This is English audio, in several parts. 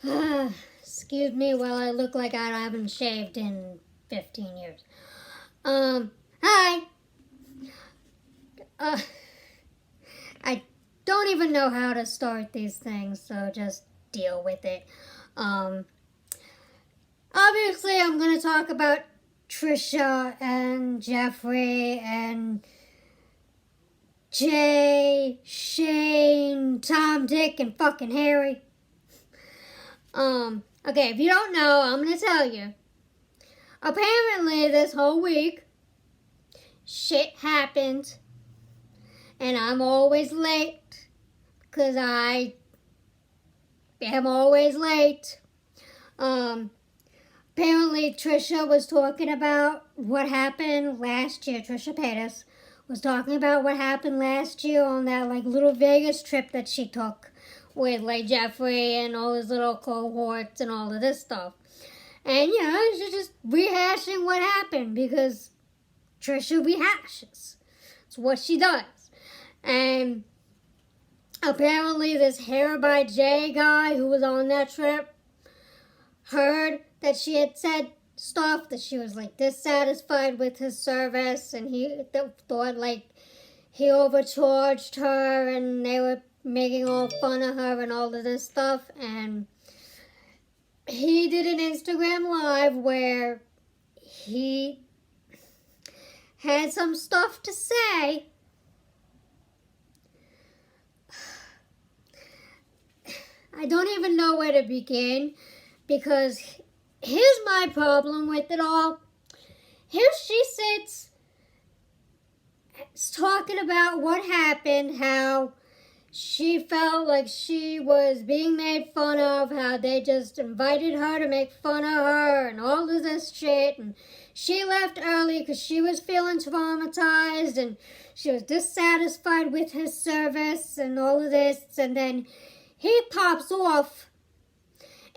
Excuse me while I look like I haven't shaved in 15 years. Hi. I don't even know how to start these things, so just deal with it. Obviously I'm gonna talk about Trisha and Jeffree and Jay, Shane, Tom, Dick, and fucking Harry. Okay, if you don't know, I'm gonna tell you. Apparently, this whole week, shit happened, and I'm always late, because I am always late. Apparently, Trisha was talking about what happened last year. Trisha Paytas was talking about what happened last year on that, little Vegas trip that she took with, Jeffree and all his little cohorts and all of this stuff. And, she's just rehashing what happened because Trisha rehashes. It's what she does. And apparently this hairbyjay guy who was on that trip heard that she had said stuff that she was, dissatisfied with his service, and he thought, he overcharged her, and they were making all fun of her and all of this stuff, and he did an Instagram Live where he had some stuff to say. I don't even know where to begin, because here's my problem with it all. Here she sits talking about what happened, how she felt like she was being made fun of, how they just invited her to make fun of her and all of this shit, and she left early because she was feeling traumatized and she was dissatisfied with his service and all of this, and then he pops off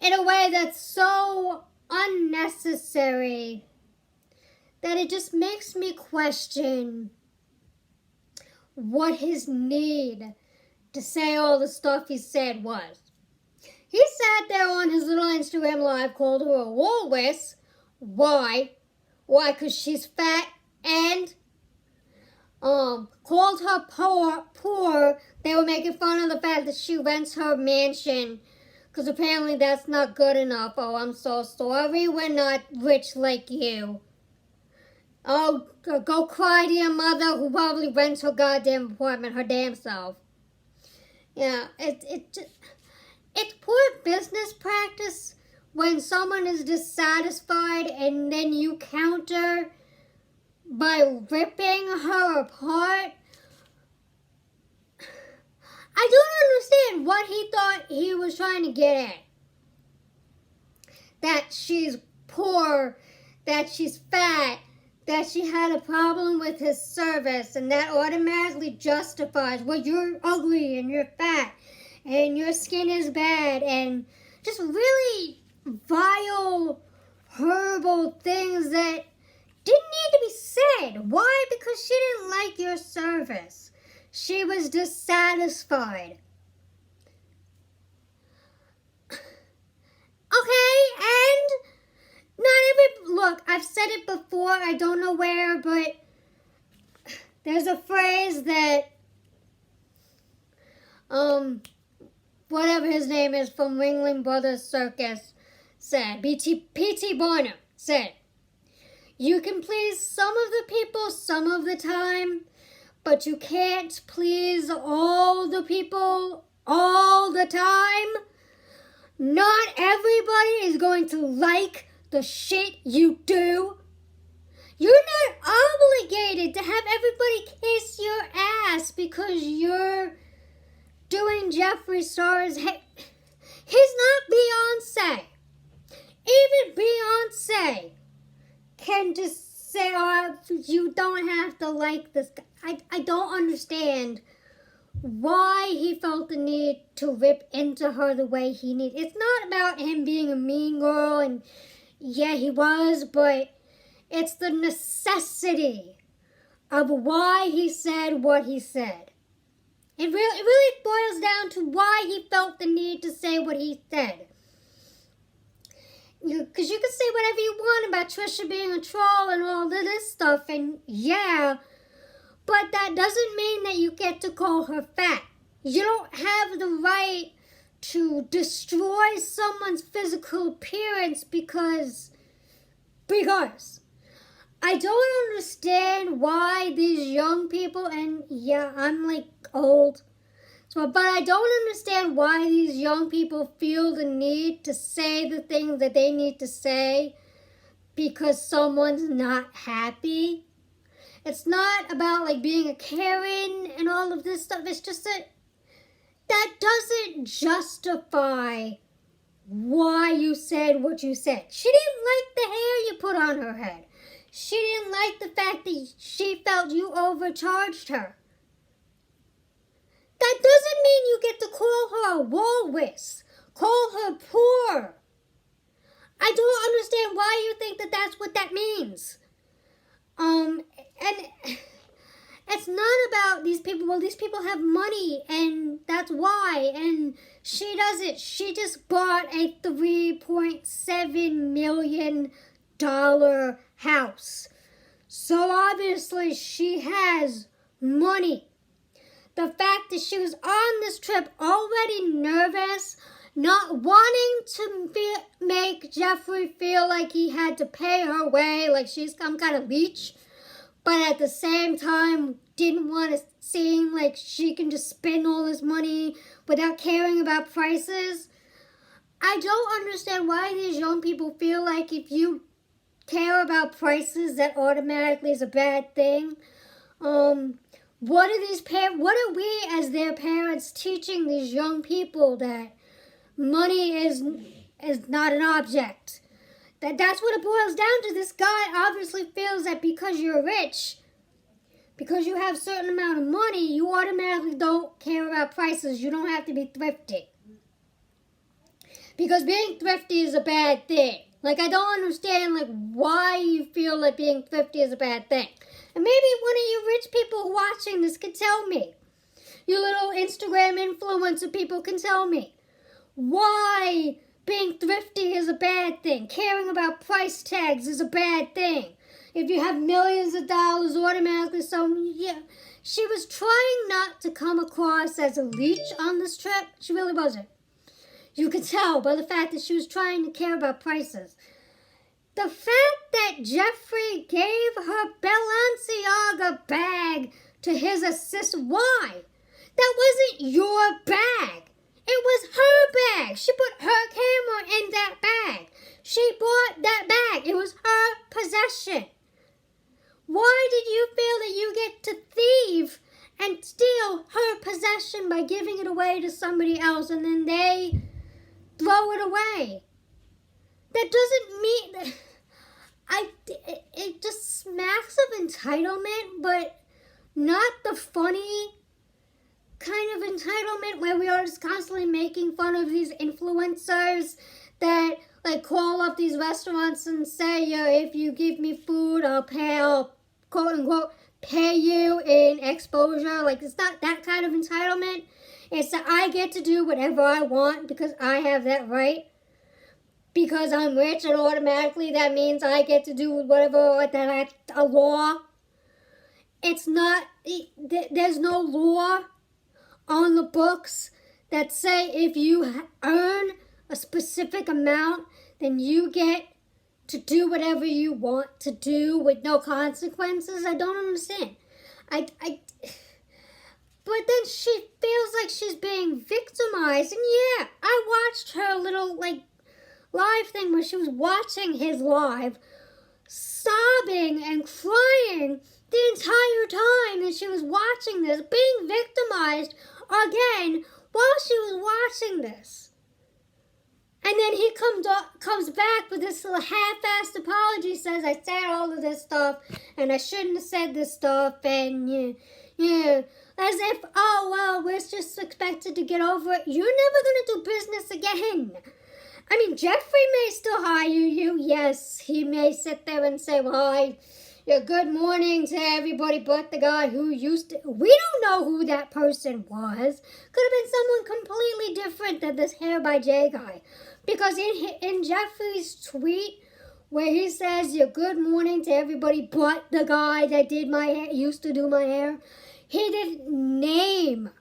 in a way that's so unnecessary that it just makes me question what his need to say all the stuff he said was. He sat there on his little Instagram Live, called her a walrus. Why? Why? Because she's fat, and called her poor. They were making fun of the fact that she rents her mansion, because apparently that's not good enough. Oh, I'm so sorry, we're not rich like you. Oh, go cry to your mother, who probably rents her goddamn apartment her damn self. Yeah, it's poor business practice when someone is dissatisfied and then you counter by ripping her apart. I don't understand what he thought he was trying to get at. That she's poor, that she's fat, that she had a problem with his service, and that automatically justifies, well, you're ugly and you're fat and your skin is bad, and just really vile, horrible things that didn't need to be said. Why? Because she didn't like your service. She was dissatisfied. Okay, and look, I've said it before, I don't know where, but there's a phrase that, whatever his name is from Ringling Brothers Circus said, P.T. Barnum said, you can please some of the people some of the time, but you can't please all the people all the time. Not everybody is going to like the shit you do. You're not obligated to have everybody kiss your ass because you're doing Jeffree Star's hair. He's not Beyonce. Even Beyonce can just say, oh, you don't have to like this guy. I don't understand why he felt the need to rip into her the way he needed. It's not about him being a mean girl, and yeah, he was, but it's the necessity of why he said what he said. It really boils down to why he felt the need to say what he said. because you can say whatever you want about Trisha being a troll and all of this stuff, and yeah, but that doesn't mean that you get to call her fat. You don't have the right to destroy someone's physical appearance because I don't understand why these young people, and yeah, I'm like old, but I don't understand why these young people feel the need to say the things that they need to say because someone's not happy. It's not about like being a Karen and all of this stuff. It's just that doesn't justify why you said what you said. She didn't like the hair you put on her head. She didn't like the fact that she felt you overcharged her. That doesn't mean you get to call her a walrus, call her poor. I don't understand why you think that that's what that means. And it's not about these people. Well, these people have money, and that's why. And she doesn't. She just bought a $3.7 million house. So obviously she has money. The fact that she was on this trip already nervous, not wanting to make Jeffree feel like he had to pay her way, like she's some kind of leech, but at the same time didn't want to seem like she can just spend all this money without caring about prices. I don't understand why these young people feel like if you care about prices that automatically is a bad thing. What are we as their parents teaching these young people that money is not an object? That's what it boils down to. This guy obviously feels that because you're rich, because you have a certain amount of money, you automatically don't care about prices. You don't have to be thrifty. Because being thrifty is a bad thing. Like, I don't understand, like, why you feel like being thrifty is a bad thing. And maybe one of you rich people watching this can tell me. You little Instagram influencer people can tell me why being thrifty is a bad thing. Caring about price tags is a bad thing. If you have millions of dollars, automatically yeah. She was trying not to come across as a leech on this trip. She really wasn't. You could tell by the fact that she was trying to care about prices. The fact that Jeffree gave her Balenciaga bag to his assistant, why? That wasn't your bag. It was her bag. She put her camera in that bag. She bought that bag. It was her possession. Why did you feel that you get to thieve and steal her possession by giving it away to somebody else and then they throw it away? That doesn't mean that. It just smacks of entitlement, but not the funny kind of entitlement where we are just constantly making fun of these influencers that like call up these restaurants and say, yeah, if you give me food, I'll quote unquote pay you in exposure. Like, it's not that kind of entitlement. It's that I get to do whatever I want because I have that right. Because I'm rich and automatically that means I get to do whatever a law. It's not, there's no law on the books that say if you earn a specific amount, then you get to do whatever you want to do with no consequences. I don't understand. But then she feels like she's being victimized. And yeah, I watched her little live thing where she was watching his live, sobbing and crying the entire time that she was watching this, being victimized again while she was watching this. And then he comes back with this little half-assed apology, says, I said all of this stuff, and I shouldn't have said this stuff, and yeah, as if, oh, well, we're just expected to get over it. You're never going to do business again. I mean, Jeffree may still hire you. Yes, he may sit there and say, well, Yeah, good morning to everybody but the guy who used to... We don't know who that person was. Could have been someone completely different than this Hair by Jay guy. Because in Jeffree's tweet, where he says, yeah, good morning to everybody but the guy that did my hair, used to do my hair, he didn't name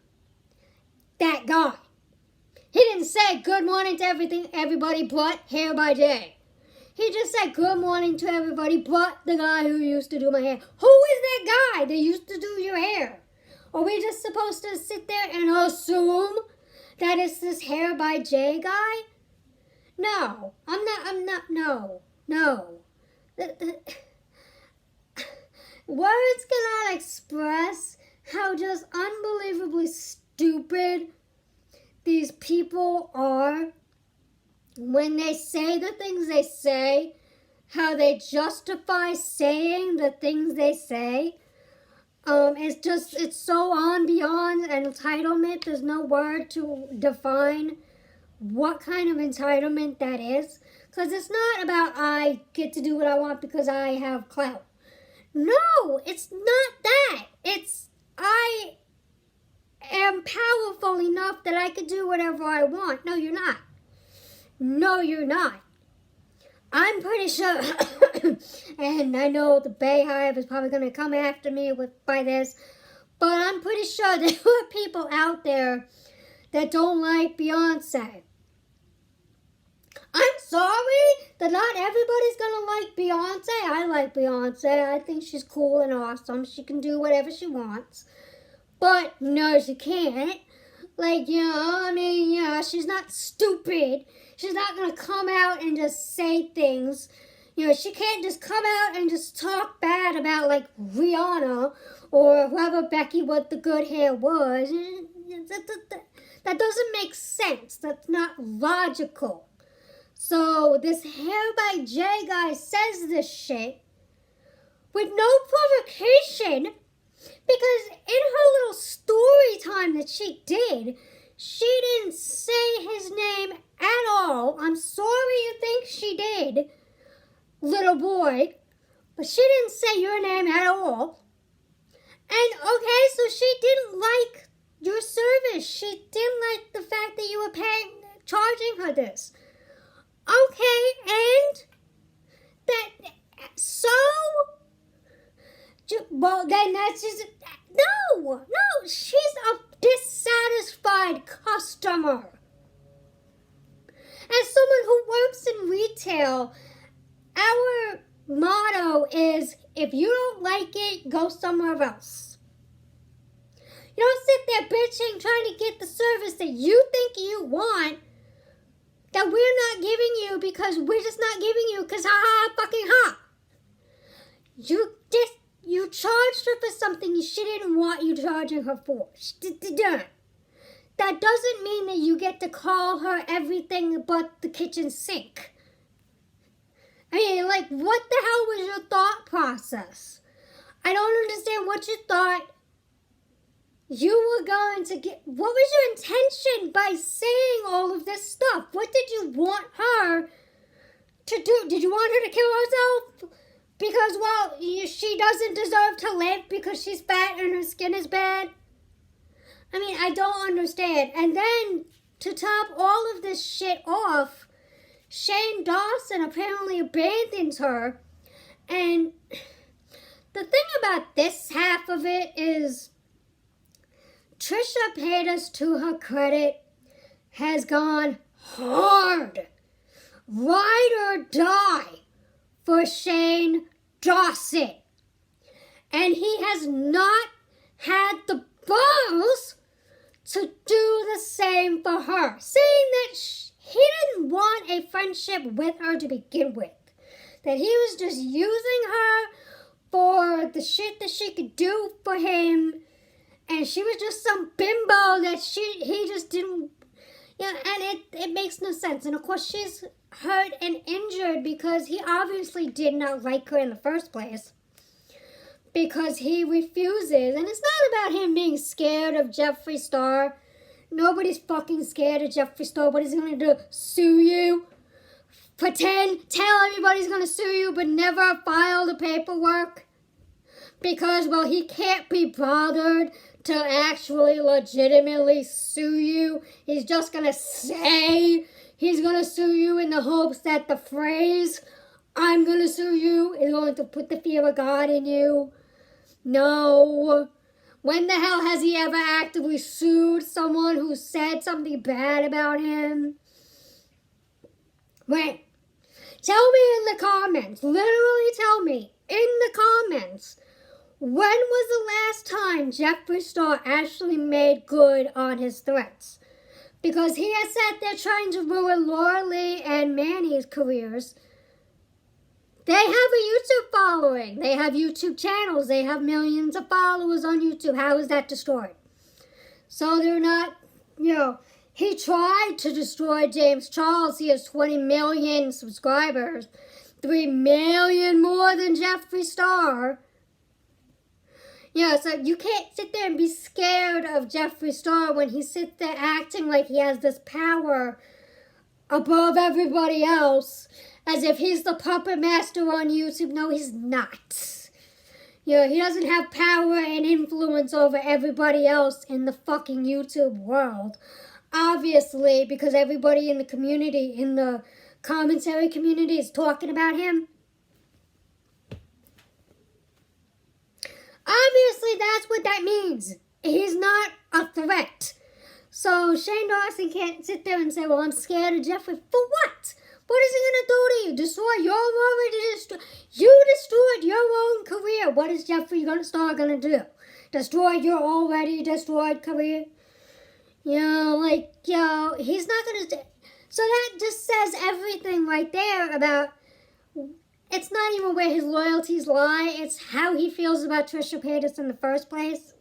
that guy. He didn't say good morning to everybody but Hair by Jay. He just said good morning to everybody but the guy who used to do my hair. Who is that guy that used to do your hair? Are we just supposed to sit there and assume that it's this Hair by Jay guy? No, no. Words cannot express how just unbelievably stupid these people are when they say the things they say, how they justify saying the things they say. It's so on beyond entitlement. There's no word to define what kind of entitlement that is. Because it's not about I get to do what I want because I have clout. No, it's not that. It's I am powerful enough that I could do whatever I want. No, you're not. No, you're not. I'm pretty sure, and I know the Bay Hive is probably going to come after me by this, but I'm pretty sure there are people out there that don't like Beyonce. I'm sorry that not everybody's going to like Beyonce. I like Beyonce. I think she's cool and awesome. She can do whatever she wants. But no, she can't. She's not stupid. She's not going to come out and just say things. She can't just come out and just talk bad about, Rihanna or whoever Becky with the good hair was. That doesn't make sense. That's not logical. So this Hair by Jay guy says this shit with no provocation. Because in her little story time that she did, she didn't say his name at all. I'm sorry you think she did, little boy, but she didn't say your name at all. And okay, so she didn't like your service. She didn't like the fact that you were charging her this. Okay, and that, so... Well, then that's just... No, she's a dissatisfied customer. As someone who works in retail, our motto is, if you don't like it, go somewhere else. You don't sit there bitching, trying to get the service that you think you want, that we're not giving you because we're just not giving you because fucking ha. You charged her for something she didn't want you charging her for. That doesn't mean that you get to call her everything but the kitchen sink. I mean, what the hell was your thought process? I don't understand what you thought you were going to get. What was your intention by saying all of this stuff? What did you want her to do? Did you want her to kill herself? Because, well, she doesn't deserve to live because she's fat and her skin is bad? I mean, I don't understand. And then, to top all of this shit off, Shane Dawson apparently abandons her. And the thing about this half of it is, Trisha Paytas, to her credit, has gone hard. Ride or die for Shane Dawson. And he has not had the balls to do the same for her. Saying that he didn't want a friendship with her to begin with. That he was just using her for the shit that she could do for him. And she was just some bimbo that he just didn't... and it makes no sense. And of course she's hurt and injured because he obviously did not like her in the first place. Because he refuses. And it's not about him being scared of Jeffree Star. Nobody's fucking scared of Jeffree Star. What is he going to do? Sue you? Tell everybody's going to sue you but never file the paperwork? Because, well, he can't be bothered to actually legitimately sue you. He's just gonna say he's gonna sue you in the hopes that the phrase, "I'm gonna sue you," is going to put the fear of God in you. No. When the hell has he ever actively sued someone who said something bad about him? When? Tell me in the comments. Literally tell me in the comments. When was the last time Jeffree Star actually made good on his threats? Because he has said they're trying to ruin Laura Lee and Manny's careers. They have a YouTube following. They have YouTube channels. They have millions of followers on YouTube. How is that destroyed? So they're not, he tried to destroy James Charles. He has 20 million subscribers. 3 million more than Jeffree Star. So you can't sit there and be scared of Jeffree Star when he sits there acting like he has this power above everybody else, as if he's the puppet master on YouTube. No, he's not. He doesn't have power and influence over everybody else in the fucking YouTube world. Obviously, because everybody in the community, in the commentary community, is talking about him. Obviously, that's what that means. He's not a threat. So Shane Dawson can't sit there and say, well, I'm scared of Jeffree. For what? What is he going to do to you? You destroyed your own career. What is Jeffree Star going to do? Destroy your already destroyed career? He's not going to... So that just says everything right there about... It's not even where his loyalties lie. It's how he feels about Trisha Paytas in the first place.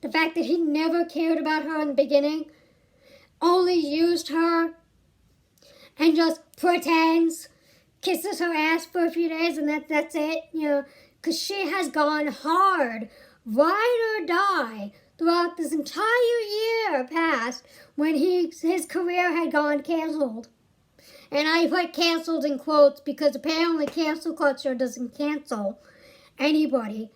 The fact that he never cared about her in the beginning. Only used her. And just pretends. Kisses her ass for a few days and that's it. Because she has gone hard. Ride or die. Throughout this entire year past. When his career had gone canceled. And I put canceled in quotes because apparently cancel culture doesn't cancel anybody.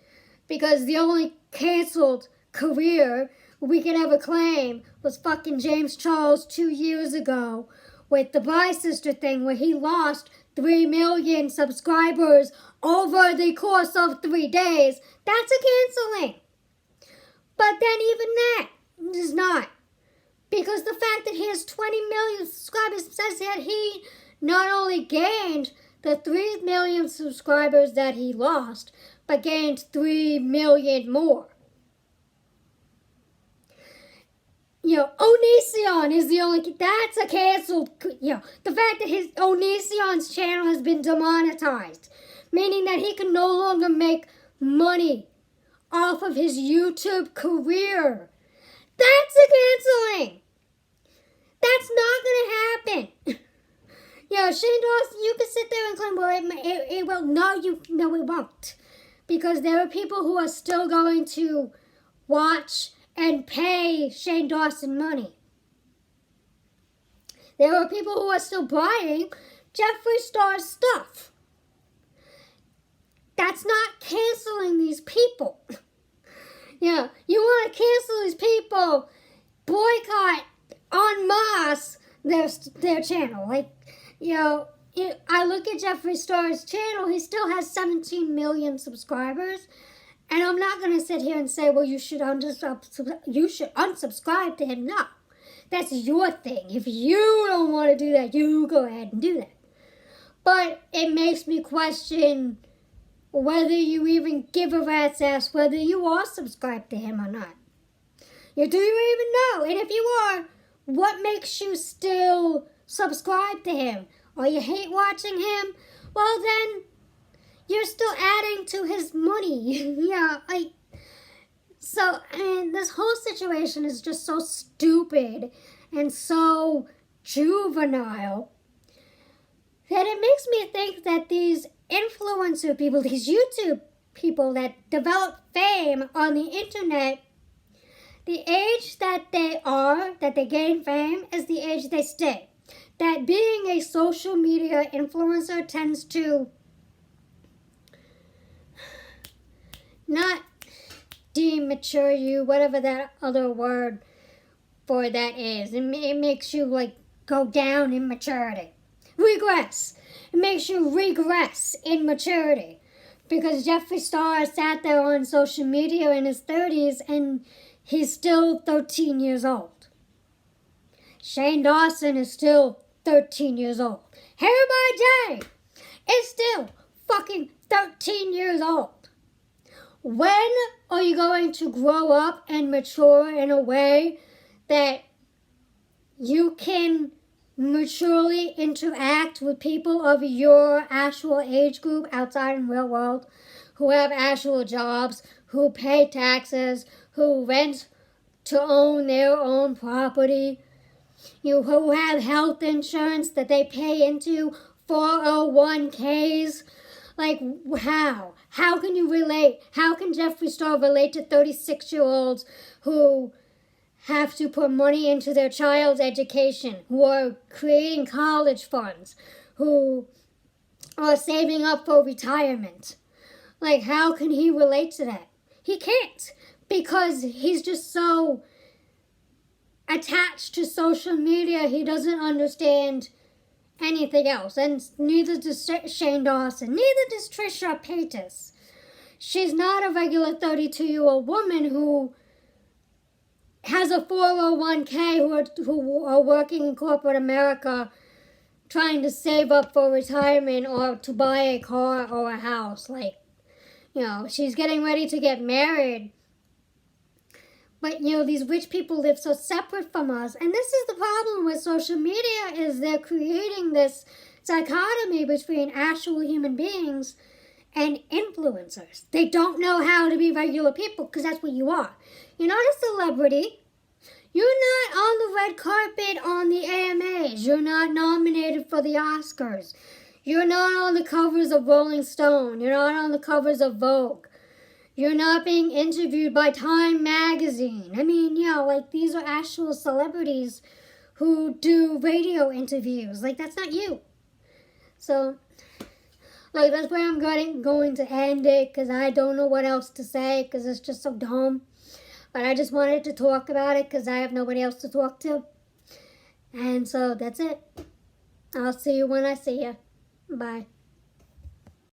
Because the only canceled career we could ever claim was fucking James Charles 2 years ago with the Bye Sister thing where he lost 3 million subscribers over the course of 3 days. That's a canceling. But then even that is not. Because the fact that he has 20 million subscribers says that he not only gained the 3 million subscribers that he lost, but gained 3 million more. Onision is the only... That's a canceled... the fact that his Onision's channel has been demonetized, meaning that he can no longer make money off of his YouTube career. That's a canceling. That's not going to happen. Shane Dawson, you can sit there and claim, well, it will. No, it won't. Because there are people who are still going to watch and pay Shane Dawson money. There are people who are still buying Jeffree Star's stuff. That's not canceling these people. You want to cancel these people, boycott en masse their channel. I look at Jeffree Star's channel, he still has 17 million subscribers. And I'm not going to sit here and say, well, you should unsubscribe to him. No, that's your thing. If you don't want to do that, you go ahead and do that. But it makes me question whether you even give a rat's ass whether you are subscribed to him or not. Do you even know? And if you are, what makes you still subscribe to him? Or you hate watching him? Well, then you're still adding to his money. This whole situation is just so stupid and so juvenile that it makes me think that these influencer people, these YouTube people that develop fame on the internet, the age that they gain fame is the age they stay. That being a social media influencer tends to not demature you, whatever that other word for that is. It makes you like go down in maturity. Regress. It makes you regress in maturity. Because Jeffree Star sat there on social media in his 30s and he's still 13 years old. Shane Dawson is still 13 years old. Hairbyjay is still fucking 13 years old. When are you going to grow up and mature in a way that you can maturely interact with people of your actual age group outside in the real world, who have actual jobs, who pay taxes, who rent to own their own property, who have health insurance that they pay into, 401ks? Like, how? How can you relate? How can Jeffree Star relate to 36-year-olds who have to put money into their child's education, who are creating college funds, who are saving up for retirement? Like, how can he relate to that? He can't, because he's just so attached to social media, he doesn't understand anything else. And neither does Shane Dawson. Neither does Trisha paytas. She's not a regular 32-year-old woman who has a 401k, who are working in corporate America trying to save up for retirement or to buy a car or a house. Like, she's getting ready to get married. But, these rich people live so separate from us. And this is the problem with social media, is they're creating this dichotomy between actual human beings and influencers. They don't know how to be regular people, because that's what you are. You're not a celebrity. You're not on the red carpet on the AMAs. You're not nominated for the Oscars. You're not on the covers of Rolling Stone. You're not on the covers of Vogue. You're not being interviewed by Time magazine. I mean, like, these are actual celebrities who do radio interviews. Like, that's not you. So, like, that's where I'm going to end it, because I don't know what else to say, because it's just so dumb. But I just wanted to talk about it, because I have nobody else to talk to. And so, that's it. I'll see you when I see you. Bye.